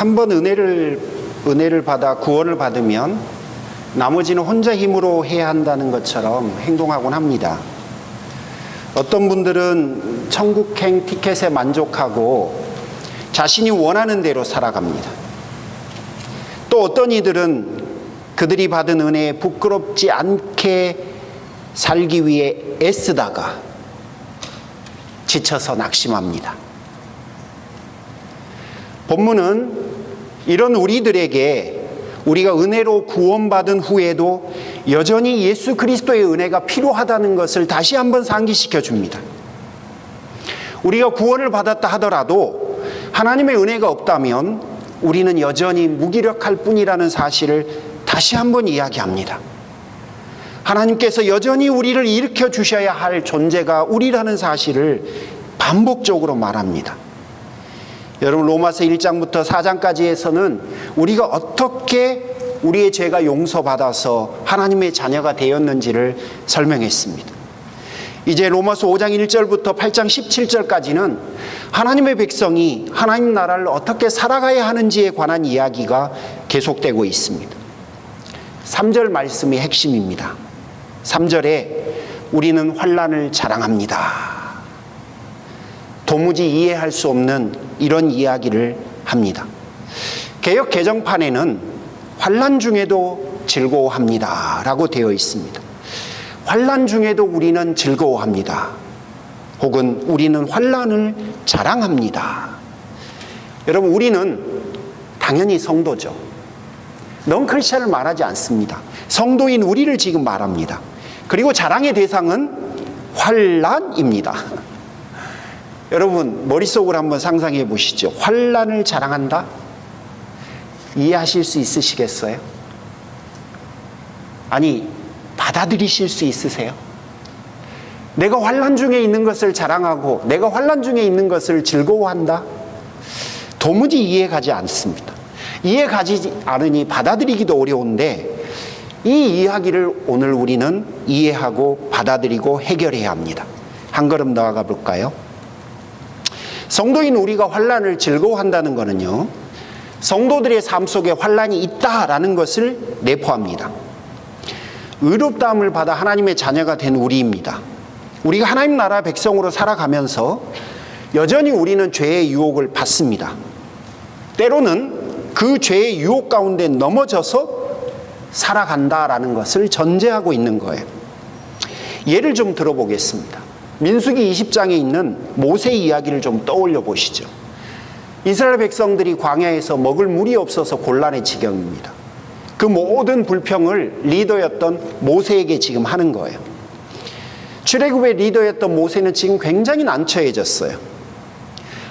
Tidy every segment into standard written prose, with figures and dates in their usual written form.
한 번 은혜를 받아 구원을 받으면 나머지는 혼자 힘으로 해야 한다는 것처럼 행동하곤 합니다. 어떤 분들은 천국행 티켓에 만족하고 자신이 원하는 대로 살아갑니다. 또 어떤 이들은 그들이 받은 은혜에 부끄럽지 않게 살기 위해 애쓰다가 지쳐서 낙심합니다. 본문은 이런 우리들에게 우리가 은혜로 구원받은 후에도 여전히 예수 그리스도의 은혜가 필요하다는 것을 다시 한번 상기시켜 줍니다. 우리가 구원을 받았다 하더라도 하나님의 은혜가 없다면 우리는 여전히 무기력할 뿐이라는 사실을 다시 한번 이야기합니다. 하나님께서 여전히 우리를 일으켜 주셔야 할 존재가 우리라는 사실을 반복적으로 말합니다. 여러분, 로마서 1장부터 4장까지에서는 우리가 어떻게 우리의 죄가 용서받아서 하나님의 자녀가 되었는지를 설명했습니다. 이제 로마서 5장 1절부터 8장 17절까지는 하나님의 백성이 하나님 나라를 어떻게 살아가야 하는지에 관한 이야기가 계속되고 있습니다. 3절 말씀이 핵심입니다. 3절에 우리는 환난을 자랑합니다. 도무지 이해할 수 없는 이런 이야기를 합니다. 개역 개정판에는 환난 중에도 즐거워합니다 라고 되어 있습니다. 환난 중에도 우리는 즐거워합니다. 혹은 우리는 환난을 자랑합니다. 여러분, 우리는 당연히 성도죠. 넌크리스천을 말하지 않습니다. 성도인 우리를 지금 말합니다. 그리고 자랑의 대상은 환난입니다. 여러분, 머릿속으로 한번 상상해 보시죠. 환난을 자랑한다? 이해하실 수 있으시겠어요? 아니, 받아들이실 수 있으세요? 내가 환난 중에 있는 것을 자랑하고 내가 환난 중에 있는 것을 즐거워한다? 도무지 이해가지 않습니다. 이해가지 않으니 받아들이기도 어려운데 이 이야기를 오늘 우리는 이해하고 받아들이고 해결해야 합니다. 한 걸음 나아가 볼까요? 성도인 우리가 환난을 즐거워한다는 것은요, 성도들의 삶 속에 환난이 있다라는 것을 내포합니다. 의롭다함을 받아 하나님의 자녀가 된 우리입니다. 우리가 하나님 나라 백성으로 살아가면서 여전히 우리는 죄의 유혹을 받습니다. 때로는 그 죄의 유혹 가운데 넘어져서 살아간다라는 것을 전제하고 있는 거예요. 예를 좀 들어보겠습니다. 민수기 20장에 있는 모세 이야기를 좀 떠올려 보시죠. 이스라엘 백성들이 광야에서 먹을 물이 없어서 곤란의 지경입니다. 그 모든 불평을 리더였던 모세에게 지금 하는 거예요. 출애굽의 리더였던 모세는 지금 굉장히 난처해졌어요.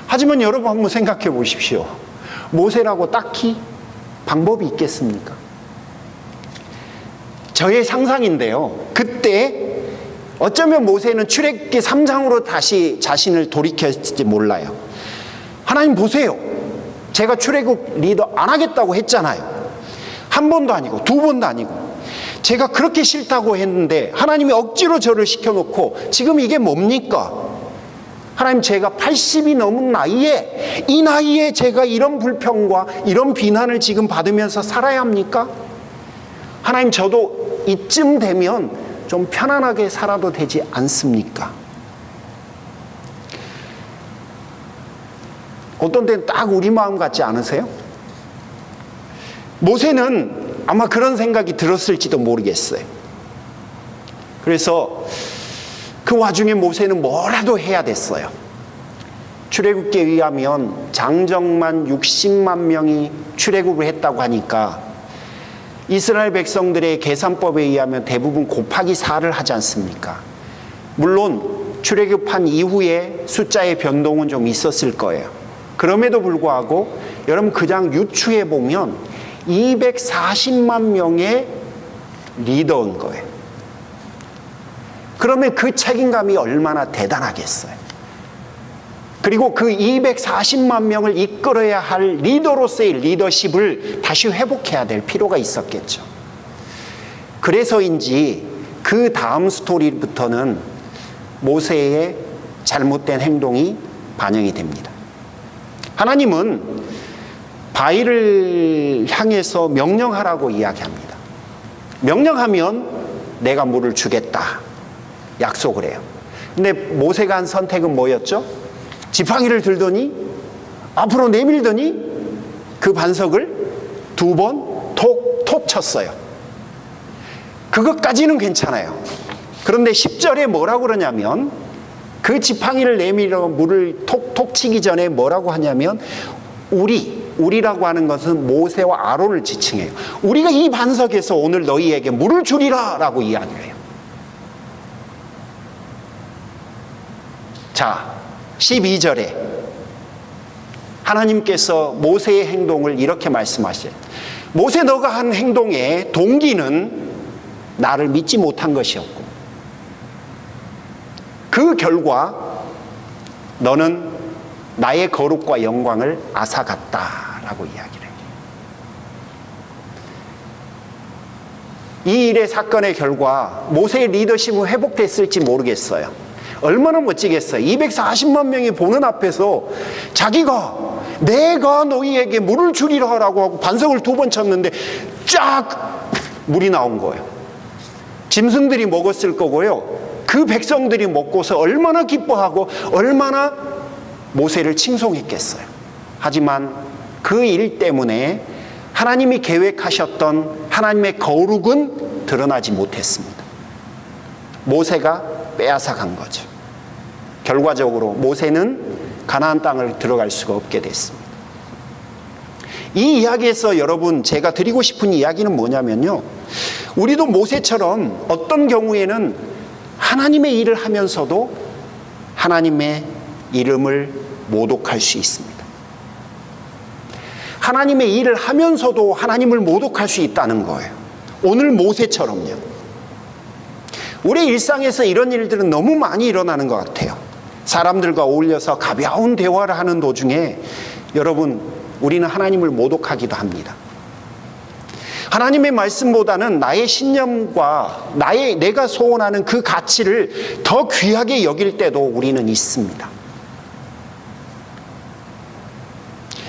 하지만 여러분 한번 생각해 보십시오. 모세라고 딱히 방법이 있겠습니까? 저의 상상인데요, 그때 어쩌면 모세는 출애굽기 3장으로 다시 자신을 돌이켰을지 몰라요. 하나님 보세요, 제가 출애굽 리더 안 하겠다고 했잖아요. 한 번도 아니고 두 번도 아니고 제가 그렇게 싫다고 했는데 하나님이 억지로 저를 시켜놓고 지금 이게 뭡니까? 하나님, 제가 80이 넘은 나이에 이 나이에 제가 이런 불평과 이런 비난을 지금 받으면서 살아야 합니까? 하나님, 저도 이쯤 되면 좀 편안하게 살아도 되지 않습니까? 어떤 때는 딱 우리 마음 같지 않으세요? 모세는 아마 그런 생각이 들었을지도 모르겠어요. 그래서 그 와중에 모세는 뭐라도 해야 됐어요. 출애굽기에 의하면 장정만 60만 명이 출애굽을 했다고 하니까 이스라엘 백성들의 계산법에 의하면 대부분 곱하기 4를 하지 않습니까? 물론 출애굽한 이후에 숫자의 변동은 좀 있었을 거예요. 그럼에도 불구하고 여러분 그냥 유추해 보면 240만 명의 리더인 거예요. 그러면 그 책임감이 얼마나 대단하겠어요. 그리고 그 240만 명을 이끌어야 할 리더로서의 리더십을 다시 회복해야 될 필요가 있었겠죠. 그래서인지 그 다음 스토리부터는 모세의 잘못된 행동이 반영이 됩니다. 하나님은 바위를 향해서 명령하라고 이야기합니다. 명령하면 내가 물을 주겠다 약속을 해요. 근데 모세가 한 선택은 뭐였죠? 지팡이를 들더니 앞으로 내밀더니 그 반석을 2번 톡톡 쳤어요. 그것까지는 괜찮아요. 그런데 10절에 뭐라고 그러냐면 그 지팡이를 내밀어 물을 톡톡 치기 전에 뭐라고 하냐면 우리라고 하는 것은 모세와 아론을 지칭해요. 우리가 이 반석에서 오늘 너희에게 물을 주리라 라고 이야기를 해요. 자, 12절에 하나님께서 모세의 행동을 이렇게 말씀하셔요. 모세, 너가 한 행동의 동기는 나를 믿지 못한 것이었고 그 결과 너는 나의 거룩과 영광을 앗아갔다라고 이야기를 해요. 이 일의 사건의 결과 모세의 리더십은 회복됐을지 모르겠어요. 얼마나 멋지겠어요. 240만 명이 보는 앞에서 내가 너희에게 물을 주리라 라고 하고 반석을 2번 쳤는데 쫙 물이 나온 거예요. 짐승들이 먹었을 거고요. 그 백성들이 먹고서 얼마나 기뻐하고 얼마나 모세를 칭송했겠어요. 하지만 그 일 때문에 하나님이 계획하셨던 하나님의 거룩은 드러나지 못했습니다. 모세가 빼앗아 간 거죠. 결과적으로 모세는 가나안 땅을 들어갈 수가 없게 됐습니다. 이 이야기에서 여러분 제가 드리고 싶은 이야기는 뭐냐면요, 우리도 모세처럼 어떤 경우에는 하나님의 일을 하면서도 하나님의 이름을 모독할 수 있습니다. 하나님의 일을 하면서도 하나님을 모독할 수 있다는 거예요. 오늘 모세처럼요. 우리 일상에서 이런 일들은 너무 많이 일어나는 것 같아요. 사람들과 어울려서 가벼운 대화를 하는 도중에 여러분, 우리는 하나님을 모독하기도 합니다. 하나님의 말씀보다는 나의 신념과 내가 소원하는 그 가치를 더 귀하게 여길 때도 우리는 있습니다.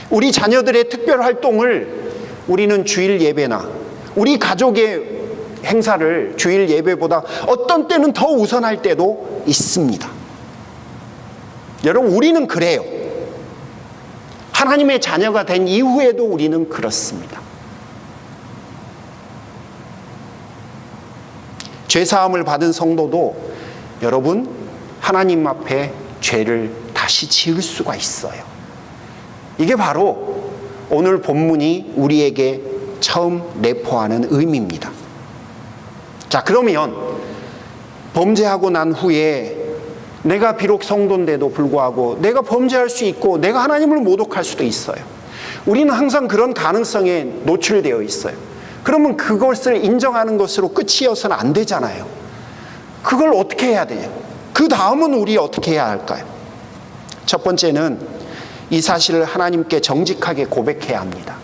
우리 자녀들의 특별 활동을 우리는 주일 예배나 우리 가족의 행사를 주일 예배보다 어떤 때는 더 우선할 때도 있습니다. 여러분, 우리는 그래요. 하나님의 자녀가 된 이후에도 우리는 그렇습니다. 죄사함을 받은 성도도 여러분, 하나님 앞에 죄를 다시 지을 수가 있어요. 이게 바로 오늘 본문이 우리에게 처음 내포하는 의미입니다. 자, 그러면 범죄하고 난 후에 내가 비록 성도인데도 불구하고 내가 범죄할 수 있고 내가 하나님을 모독할 수도 있어요. 우리는 항상 그런 가능성에 노출되어 있어요. 그러면 그것을 인정하는 것으로 끝이어서는 안 되잖아요. 그걸 어떻게 해야 돼요? 그 다음은 우리 어떻게 해야 할까요? 첫 번째는 이 사실을 하나님께 정직하게 고백해야 합니다.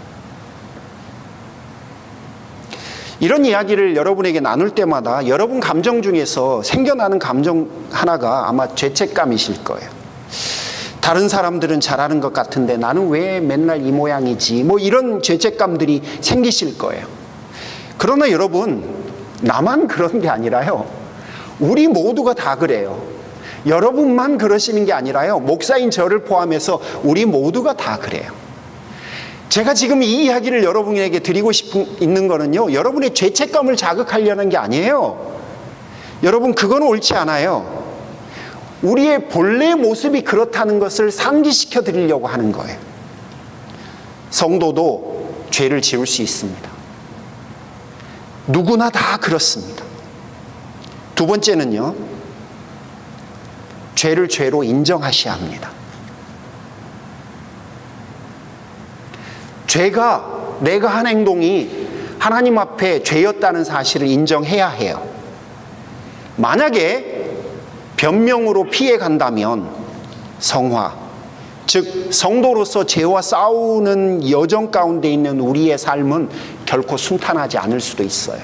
이런 이야기를 여러분에게 나눌 때마다 여러분 감정 중에서 생겨나는 감정 하나가 아마 죄책감이실 거예요. 다른 사람들은 잘하는 것 같은데 나는 왜 맨날 이 모양이지? 뭐 이런 죄책감들이 생기실 거예요. 그러나 여러분, 나만 그런 게 아니라요, 우리 모두가 다 그래요. 여러분만 그러시는 게 아니라요, 목사인 저를 포함해서 우리 모두가 다 그래요. 제가 지금 이 이야기를 여러분에게 드리고 있는 거는요, 여러분의 죄책감을 자극하려는 게 아니에요. 여러분, 그건 옳지 않아요. 우리의 본래 모습이 그렇다는 것을 상기시켜 드리려고 하는 거예요. 성도도 죄를 지을 수 있습니다. 누구나 다 그렇습니다. 두 번째는요, 죄를 죄로 인정하셔야 합니다. 내가 한 행동이 하나님 앞에 죄였다는 사실을 인정해야 해요. 만약에 변명으로 피해 간다면 성화, 즉 성도로서 죄와 싸우는 여정 가운데 있는 우리의 삶은 결코 순탄하지 않을 수도 있어요.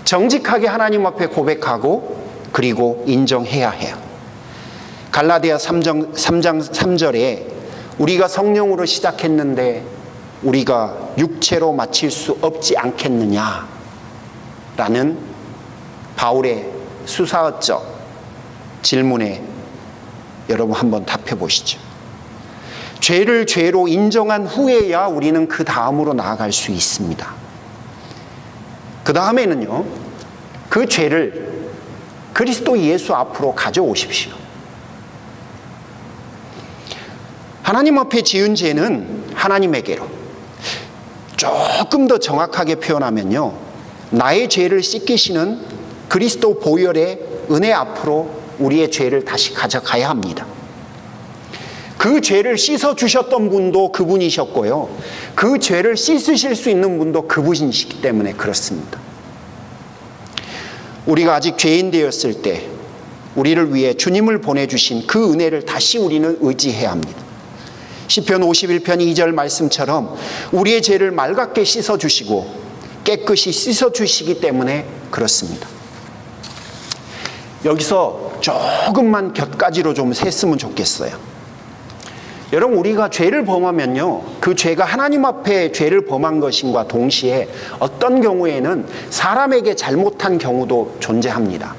정직하게 하나님 앞에 고백하고 그리고 인정해야 해요. 갈라디아 3장 3절에 우리가 성령으로 시작했는데 우리가 육체로 마칠 수 없지 않겠느냐라는 바울의 수사어적 질문에 여러분 한번 답해 보시죠. 죄를 죄로 인정한 후에야 우리는 그 다음으로 나아갈 수 있습니다. 그 다음에는요, 그 죄를 그리스도 예수 앞으로 가져오십시오. 하나님 앞에 지은 죄는 하나님에게로, 조금 더 정확하게 표현하면요, 나의 죄를 씻기시는 그리스도 보혈의 은혜 앞으로 우리의 죄를 다시 가져가야 합니다. 그 죄를 씻어주셨던 분도 그분이셨고요, 그 죄를 씻으실 수 있는 분도 그분이시기 때문에 그렇습니다. 우리가 아직 죄인 되었을 때 우리를 위해 주님을 보내주신 그 은혜를 다시 우리는 의지해야 합니다. 시편 51편 2절 말씀처럼 우리의 죄를 맑게 씻어주시고 깨끗이 씻어주시기 때문에 그렇습니다. 여기서 조금만 곁가지로 좀 셌으면 좋겠어요. 여러분, 우리가 죄를 범하면요, 그 죄가 하나님 앞에 죄를 범한 것인과 동시에 어떤 경우에는 사람에게 잘못한 경우도 존재합니다.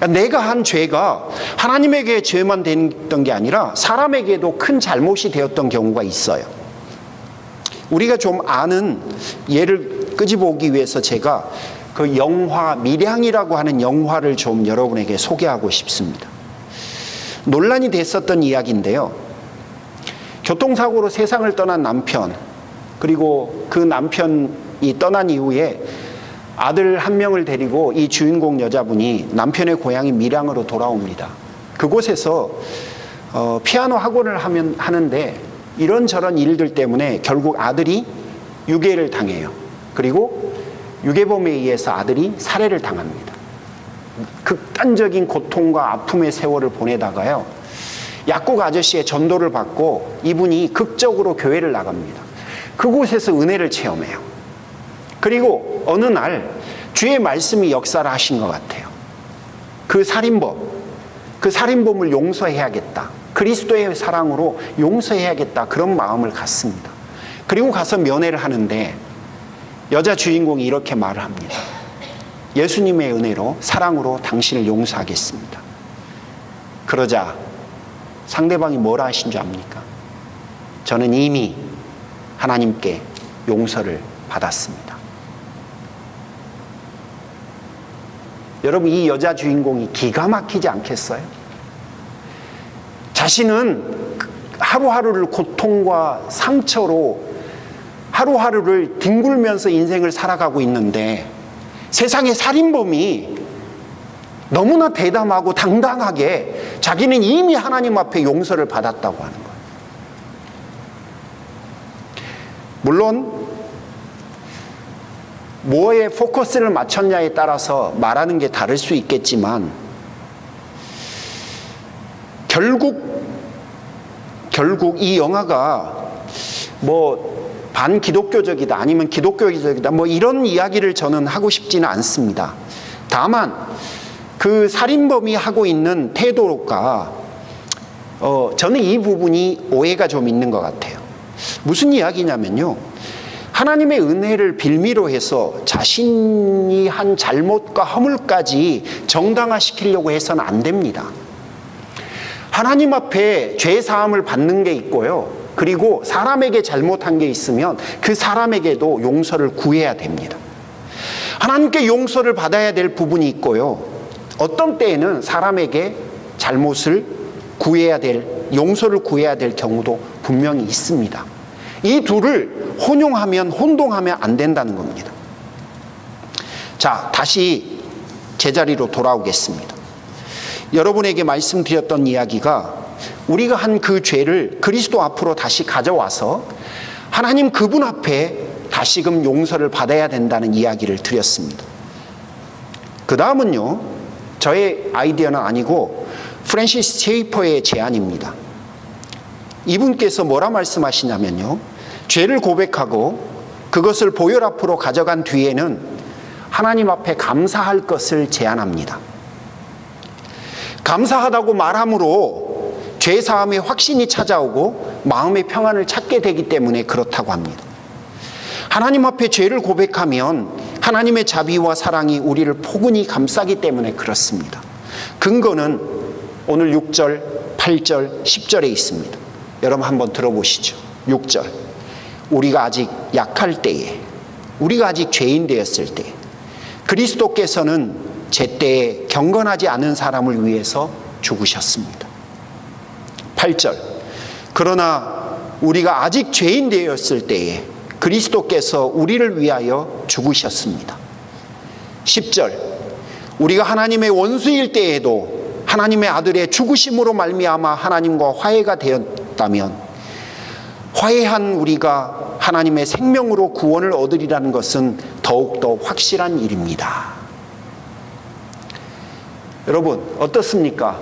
내가 한 죄가 하나님에게 죄만 됐던 게 아니라 사람에게도 큰 잘못이 되었던 경우가 있어요. 우리가 좀 아는 예를 끄집어오기 위해서 제가 그 영화 밀양이라고 하는 영화를 좀 여러분에게 소개하고 싶습니다. 논란이 됐었던 이야기인데요, 교통사고로 세상을 떠난 남편, 그리고 그 남편이 떠난 이후에 아들 한 명을 데리고 이 주인공 여자분이 남편의 고향인 밀양으로 돌아옵니다. 그곳에서 피아노 학원을 하는데 이런저런 일들 때문에 결국 아들이 유괴를 당해요. 그리고 유괴범에 의해서 아들이 살해를 당합니다. 극단적인 고통과 아픔의 세월을 보내다가요, 약국 아저씨의 전도를 받고 이분이 극적으로 교회를 나갑니다. 그곳에서 은혜를 체험해요. 그리고 어느 날 주의 말씀이 역사를 하신 것 같아요. 그 살인범을 용서해야겠다, 그리스도의 사랑으로 용서해야겠다, 그런 마음을 갖습니다. 그리고 가서 면회를 하는데 여자 주인공이 이렇게 말을 합니다. 예수님의 은혜로, 사랑으로 당신을 용서하겠습니다. 그러자 상대방이 뭐라 하신 줄 압니까? 저는 이미 하나님께 용서를 받았습니다. 여러분, 이 여자 주인공이 기가 막히지 않겠어요? 자신은 하루하루를 고통과 상처로 하루하루를 뒹굴면서 인생을 살아가고 있는데 세상의 살인범이 너무나 대담하고 당당하게 자기는 이미 하나님 앞에 용서를 받았다고 하는 거예요. 물론 뭐에 포커스를 맞췄냐에 따라서 말하는 게 다를 수 있겠지만 결국 이 영화가 뭐 반기독교적이다, 아니면 기독교적이다, 뭐 이런 이야기를 저는 하고 싶지는 않습니다. 다만 그 살인범이 하고 있는 태도가 저는 이 부분이 오해가 좀 있는 것 같아요. 무슨 이야기냐면요, 하나님의 은혜를 빌미로 해서 자신이 한 잘못과 허물까지 정당화시키려고 해서는 안 됩니다. 하나님 앞에 죄 사함을 받는 게 있고요, 그리고 사람에게 잘못한 게 있으면 그 사람에게도 용서를 구해야 됩니다. 하나님께 용서를 받아야 될 부분이 있고요, 어떤 때에는 사람에게 잘못을 구해야 될, 용서를 구해야 될 경우도 분명히 있습니다. 이 둘을 혼동하면 안 된다는 겁니다. 자, 다시 제자리로 돌아오겠습니다. 여러분에게 말씀드렸던 이야기가 우리가 한 그 죄를 그리스도 앞으로 다시 가져와서 하나님 그분 앞에 다시금 용서를 받아야 된다는 이야기를 드렸습니다. 그 다음은요, 저의 아이디어는 아니고 프랜시스 체이퍼의 제안입니다. 이분께서 뭐라 말씀하시냐면요, 죄를 고백하고 그것을 보혈 앞으로 가져간 뒤에는 하나님 앞에 감사할 것을 제안합니다. 감사하다고 말함으로 죄 사함의 확신이 찾아오고 마음의 평안을 찾게 되기 때문에 그렇다고 합니다. 하나님 앞에 죄를 고백하면 하나님의 자비와 사랑이 우리를 포근히 감싸기 때문에 그렇습니다. 근거는 오늘 6절, 8절, 10절에 있습니다. 여러분 한번 들어보시죠. 6절. 우리가 아직 약할 때에, 우리가 아직 죄인 되었을 때 그리스도께서는 제때에 경건하지 않은 사람을 위해서 죽으셨습니다. 8절. 그러나 우리가 아직 죄인 되었을 때에 그리스도께서 우리를 위하여 죽으셨습니다. 10절. 우리가 하나님의 원수일 때에도 하나님의 아들의 죽으심으로 말미암아 하나님과 화해가 되었다면 화해한 우리가 하나님의 생명으로 구원을 얻으리라는 것은 더욱더 확실한 일입니다. 여러분 어떻습니까?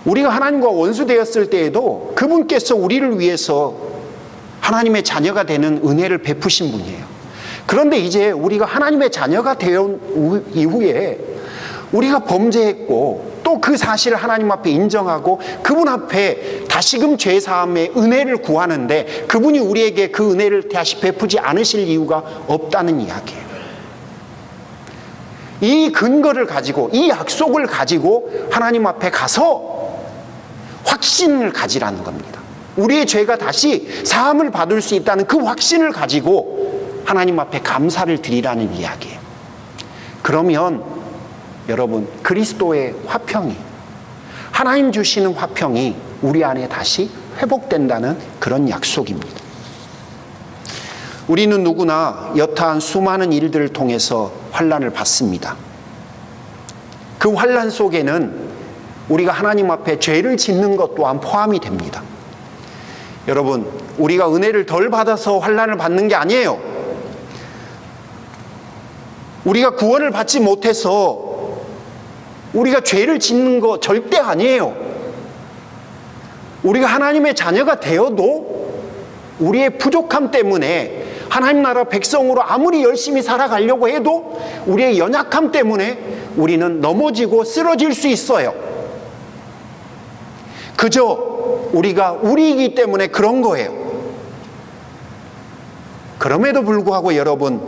우리가 하나님과 원수 되었을 때에도 그분께서 우리를 위해서 하나님의 자녀가 되는 은혜를 베푸신 분이에요. 그런데 이제 우리가 하나님의 자녀가 되온 이후에 우리가 범죄했고 또 그 사실을 하나님 앞에 인정하고 그분 앞에 다시금 죄사함의 은혜를 구하는데 그분이 우리에게 그 은혜를 다시 베푸지 않으실 이유가 없다는 이야기예요. 이 근거를 가지고 이 약속을 가지고 하나님 앞에 가서 확신을 가지라는 겁니다. 우리의 죄가 다시 사함을 받을 수 있다는 그 확신을 가지고 하나님 앞에 감사를 드리라는 이야기예요. 그러면 여러분 그리스도의 화평이, 하나님 주시는 화평이 우리 안에 다시 회복된다는 그런 약속입니다. 우리는 누구나 여타한 수많은 일들을 통해서 환난을 받습니다. 그 환난 속에는 우리가 하나님 앞에 죄를 짓는 것 또한 포함이 됩니다. 여러분 우리가 은혜를 덜 받아서 환난을 받는 게 아니에요. 우리가 구원을 받지 못해서 우리가 죄를 짓는 거 절대 아니에요. 우리가 하나님의 자녀가 되어도 우리의 부족함 때문에 하나님 나라 백성으로 아무리 열심히 살아가려고 해도 우리의 연약함 때문에 우리는 넘어지고 쓰러질 수 있어요. 그저 우리가 우리이기 때문에 그런 거예요. 그럼에도 불구하고 여러분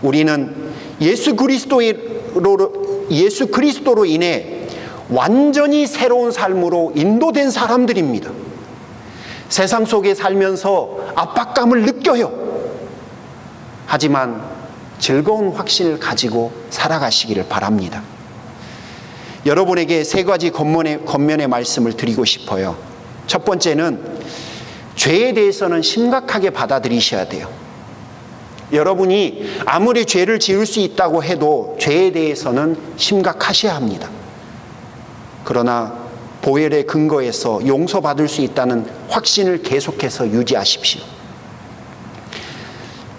우리는 예수 그리스도로 인해 완전히 새로운 삶으로 인도된 사람들입니다. 세상 속에 살면서 압박감을 느껴요. 하지만 즐거운 확신을 가지고 살아가시기를 바랍니다. 여러분에게 세 가지 겉면의 말씀을 드리고 싶어요. 첫 번째는 죄에 대해서는 심각하게 받아들이셔야 돼요. 여러분이 아무리 죄를 지을 수 있다고 해도 죄에 대해서는 심각하셔야 합니다. 그러나 보혈의 근거에서 용서받을 수 있다는 확신을 계속해서 유지하십시오.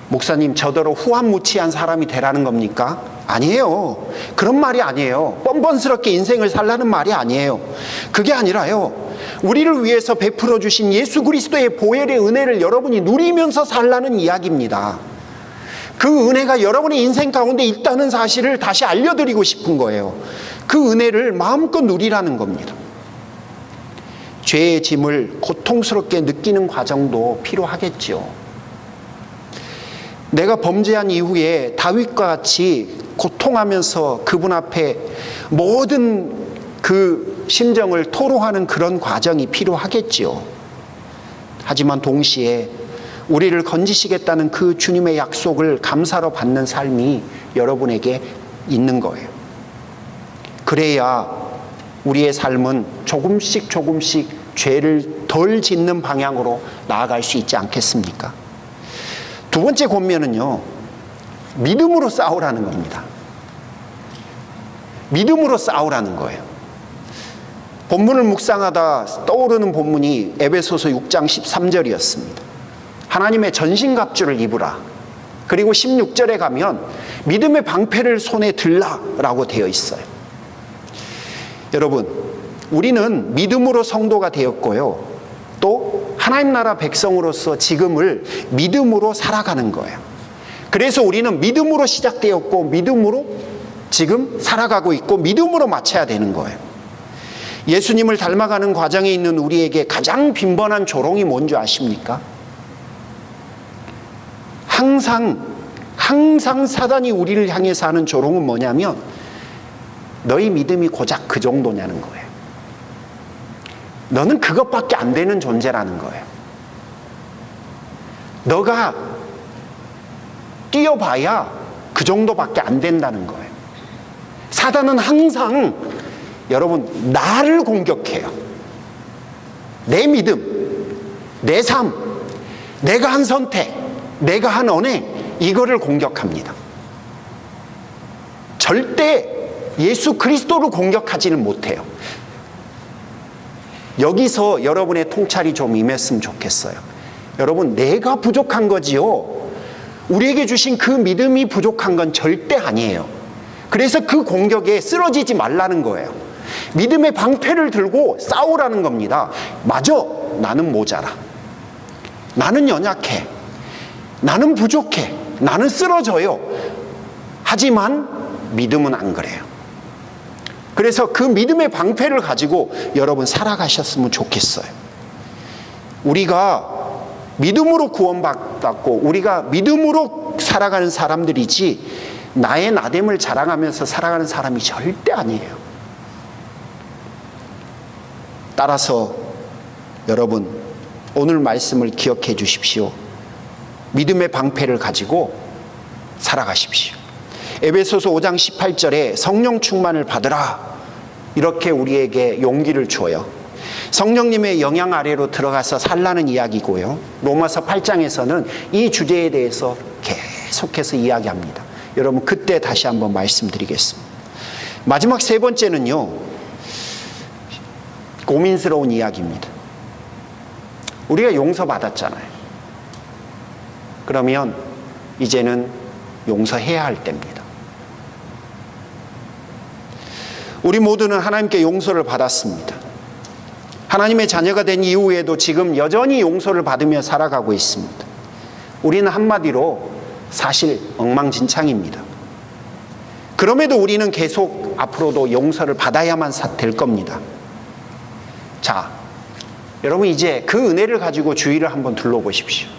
목사님 저더러 후한무치한 사람이 되라는 겁니까? 아니에요. 그런 말이 아니에요. 뻔뻔스럽게 인생을 살라는 말이 아니에요. 그게 아니라요, 우리를 위해서 베풀어 주신 예수 그리스도의 보혈의 은혜를 여러분이 누리면서 살라는 이야기입니다. 그 은혜가 여러분의 인생 가운데 있다는 사실을 다시 알려드리고 싶은 거예요. 그 은혜를 마음껏 누리라는 겁니다. 죄의 짐을 고통스럽게 느끼는 과정도 필요하겠죠. 내가 범죄한 이후에 다윗과 같이 고통하면서 그분 앞에 모든 그 심정을 토로하는 그런 과정이 필요하겠죠. 하지만 동시에 우리를 건지시겠다는 그 주님의 약속을 감사로 받는 삶이 여러분에게 있는 거예요. 그래야 우리의 삶은 조금씩 죄를 덜 짓는 방향으로 나아갈 수 있지 않겠습니까? 두 번째 권면은요, 믿음으로 싸우라는 겁니다. 믿음으로 싸우라는 거예요. 본문을 묵상하다 떠오르는 본문이 에베소서 6장 13절이었습니다. 하나님의 전신갑주를 입으라. 그리고 16절에 가면 믿음의 방패를 손에 들라라고 되어 있어요. 여러분, 우리는 믿음으로 성도가 되었고요, 또 하나님 나라 백성으로서 지금을 믿음으로 살아가는 거예요. 그래서 우리는 믿음으로 시작되었고 믿음으로 지금 살아가고 있고 믿음으로 마쳐야 되는 거예요. 예수님을 닮아가는 과정에 있는 우리에게 가장 빈번한 조롱이 뭔지 아십니까? 항상 사단이 우리를 향해서 하는 조롱은 뭐냐면 너희 믿음이 고작 그 정도냐는 거예요. 너는 그것밖에 안 되는 존재라는 거예요. 너가 뛰어봐야 그 정도밖에 안 된다는 거예요. 사단은 항상 여러분 나를 공격해요. 내 믿음, 내 삶, 내가 한 선택, 내가 한 언행, 이거를 공격합니다. 절대 예수 그리스도를 공격하지는 못해요. 여기서 여러분의 통찰이 좀 임했으면 좋겠어요. 여러분, 내가 부족한 거지요. 우리에게 주신 그 믿음이 부족한 건 절대 아니에요. 그래서 그 공격에 쓰러지지 말라는 거예요. 믿음의 방패를 들고 싸우라는 겁니다. 맞아, 나는 모자라. 나는 연약해. 나는 부족해. 나는 쓰러져요. 하지만 믿음은 안 그래요. 그래서 그 믿음의 방패를 가지고 여러분 살아가셨으면 좋겠어요. 우리가 믿음으로 구원받았고 우리가 믿음으로 살아가는 사람들이지 나의 나됨을 자랑하면서 살아가는 사람이 절대 아니에요. 따라서 여러분 오늘 말씀을 기억해 주십시오. 믿음의 방패를 가지고 살아가십시오. 에베소서 5장 18절에 성령 충만을 받으라 이렇게 우리에게 용기를 줘요. 성령님의 영향 아래로 들어가서 살라는 이야기고요. 로마서 8장에서는 이 주제에 대해서 계속해서 이야기합니다. 여러분 그때 다시 한번 말씀드리겠습니다. 마지막 세 번째는요, 고민스러운 이야기입니다. 우리가 용서받았잖아요. 그러면 이제는 용서해야 할 때입니다. 우리 모두는 하나님께 용서를 받았습니다. 하나님의 자녀가 된 이후에도 지금 여전히 용서를 받으며 살아가고 있습니다. 우리는 한마디로 사실 엉망진창입니다. 그럼에도 우리는 계속 앞으로도 용서를 받아야만 될 겁니다. 자, 여러분 이제 그 은혜를 가지고 주위를 한번 둘러보십시오.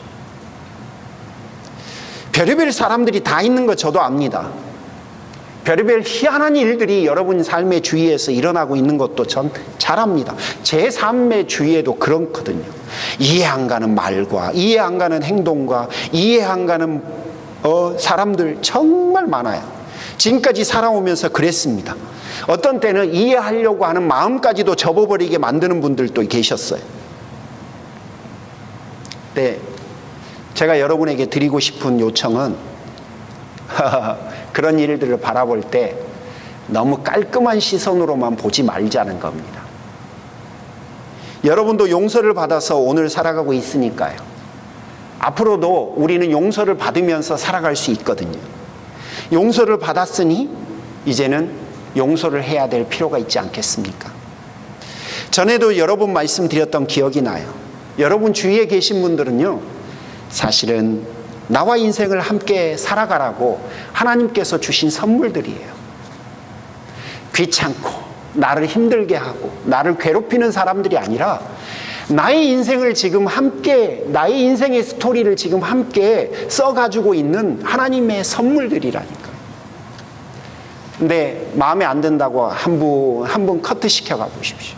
별의별 사람들이 다 있는 거 저도 압니다. 별의별 희한한 일들이 여러분 삶의 주위에서 일어나고 있는 것도 전 잘 압니다. 제 삶의 주위에도 그렇거든요. 이해 안 가는 말과 이해 안 가는 행동과 이해 안 가는 사람들 정말 많아요. 지금까지 살아오면서 그랬습니다. 어떤 때는 이해하려고 하는 마음까지도 접어버리게 만드는 분들도 계셨어요. 네, 제가 여러분에게 드리고 싶은 요청은 그런 일들을 바라볼 때 너무 깔끔한 시선으로만 보지 말자는 겁니다. 여러분도 용서를 받아서 오늘 살아가고 있으니까요. 앞으로도 우리는 용서를 받으면서 살아갈 수 있거든요. 용서를 받았으니 이제는 용서를 해야 될 필요가 있지 않겠습니까? 전에도 여러 번 말씀드렸던 기억이 나요. 여러분 주위에 계신 분들은요, 사실은 나와 인생을 함께 살아가라고 하나님께서 주신 선물들이에요. 귀찮고 나를 힘들게 하고 나를 괴롭히는 사람들이 아니라 나의 인생을 지금 함께, 나의 인생의 스토리를 지금 함께 써가지고 있는 하나님의 선물들이라니까요. 근데 마음에 안 든다고 한 분 커트 시켜가 보십시오.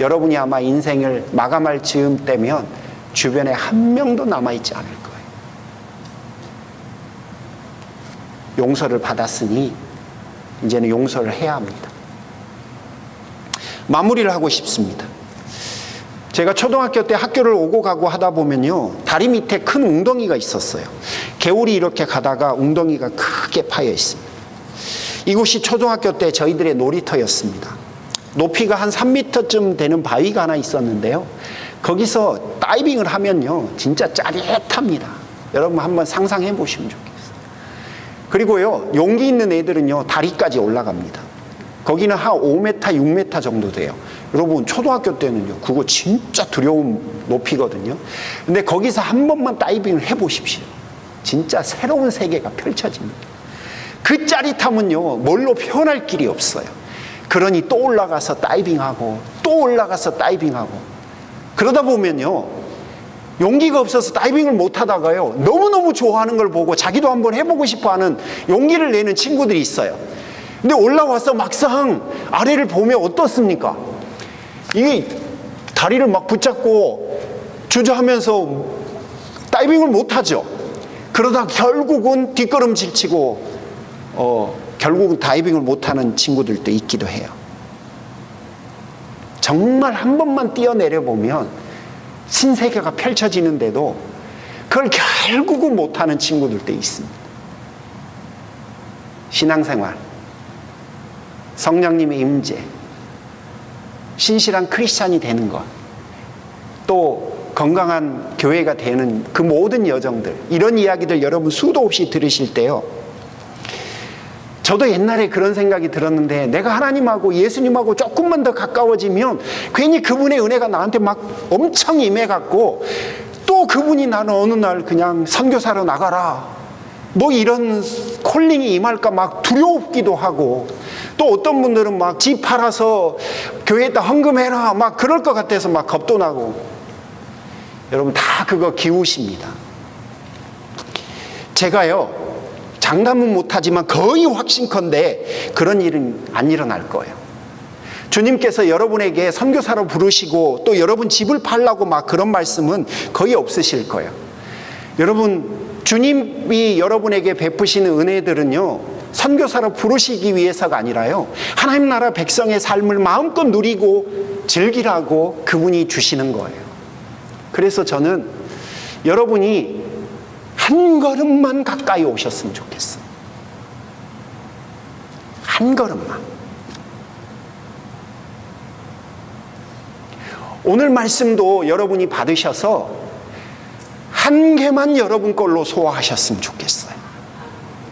여러분이 아마 인생을 마감할 즈음 때면 주변에 한 명도 남아있지 않을 거예요. 용서를 받았으니 이제는 용서를 해야 합니다. 마무리를 하고 싶습니다. 제가 초등학교 때 학교를 오고 가고 하다 보면요, 다리 밑에 큰 웅덩이가 있었어요. 개울이 이렇게 가다가 웅덩이가 크게 파여 있습니다. 이곳이 초등학교 때 저희들의 놀이터였습니다. 높이가 한 3m쯤 되는 바위가 하나 있었는데요, 거기서 다이빙을 하면요 진짜 짜릿합니다. 여러분 한번 상상해 보시면 좋겠어요. 그리고요, 용기 있는 애들은요 다리까지 올라갑니다. 거기는 한 5m, 6m 정도 돼요. 여러분 초등학교 때는요 그거 진짜 두려운 높이거든요. 근데 거기서 한 번만 다이빙을 해보십시오. 진짜 새로운 세계가 펼쳐집니다. 그 짜릿함은요 뭘로 표현할 길이 없어요. 그러니 또 올라가서 다이빙하고 또 올라가서 다이빙하고 그러다 보면요, 용기가 없어서 다이빙을 못 하다가요, 너무너무 좋아하는 걸 보고 자기도 한번 해보고 싶어 하는 용기를 내는 친구들이 있어요. 근데 올라와서 막상 아래를 보면 어떻습니까? 이게 다리를 막 붙잡고 주저하면서 다이빙을 못 하죠. 그러다 결국은 뒷걸음질 치고 결국은 다이빙을 못하는 친구들도 있기도 해요. 정말 한 번만 뛰어내려 보면 신세계가 펼쳐지는데도 그걸 결국은 못하는 친구들도 있습니다. 신앙생활, 성령님의 임재, 신실한 크리스찬이 되는 것, 또 건강한 교회가 되는 그 모든 여정들, 이런 이야기들 여러분 수도 없이 들으실 때요, 저도 옛날에 그런 생각이 들었는데, 내가 하나님하고 예수님하고 조금만 더 가까워지면 괜히 그분의 은혜가 나한테 막 엄청 임해갖고 또 그분이 나는 어느 날 그냥 선교사로 나가라 뭐 이런 콜링이 임할까 막 두렵기도 하고, 또 어떤 분들은 막 집 팔아서 교회에다 헌금해라 막 그럴 것 같아서 막 겁도 나고. 여러분 다 그거 기우십니다. 제가요, 장담은 못하지만 거의 확신컨대 그런 일은 안 일어날 거예요. 주님께서 여러분에게 선교사로 부르시고 또 여러분 집을 팔라고 막 그런 말씀은 거의 없으실 거예요. 여러분, 주님이 여러분에게 베푸시는 은혜들은요, 선교사로 부르시기 위해서가 아니라요, 하나님 나라 백성의 삶을 마음껏 누리고 즐기라고 그분이 주시는 거예요. 그래서 저는 여러분이 한 걸음만 가까이 오셨으면 좋겠어요. 한 걸음만. 오늘 말씀도 여러분이 받으셔서 한 개만 여러분 걸로 소화하셨으면 좋겠어요.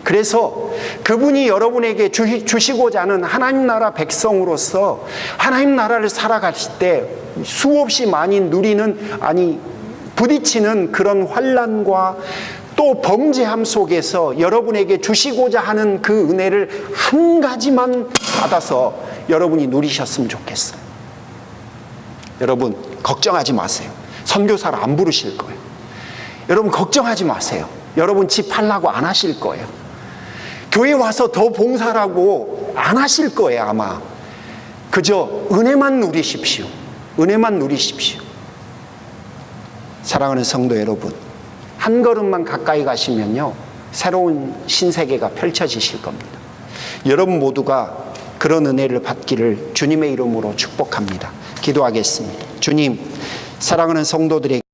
그래서 그분이 여러분에게 주시고자 하는 하나님 나라 백성으로서 하나님 나라를 살아가실 때 수없이 많이 누리는, 부딪히는 그런 환난과 또 범죄함 속에서 여러분에게 주시고자 하는 그 은혜를 한 가지만 받아서 여러분이 누리셨으면 좋겠어요. 여러분 걱정하지 마세요. 선교사를 안 부르실 거예요. 여러분 걱정하지 마세요. 여러분 집 팔라고 안 하실 거예요. 교회 와서 더 봉사라고 안 하실 거예요. 아마 그저 은혜만 누리십시오. 은혜만 누리십시오. 사랑하는 성도 여러분, 한 걸음만 가까이 가시면요, 새로운 신세계가 펼쳐지실 겁니다. 여러분 모두가 그런 은혜를 받기를 주님의 이름으로 축복합니다. 기도하겠습니다. 주님, 사랑하는 성도들에게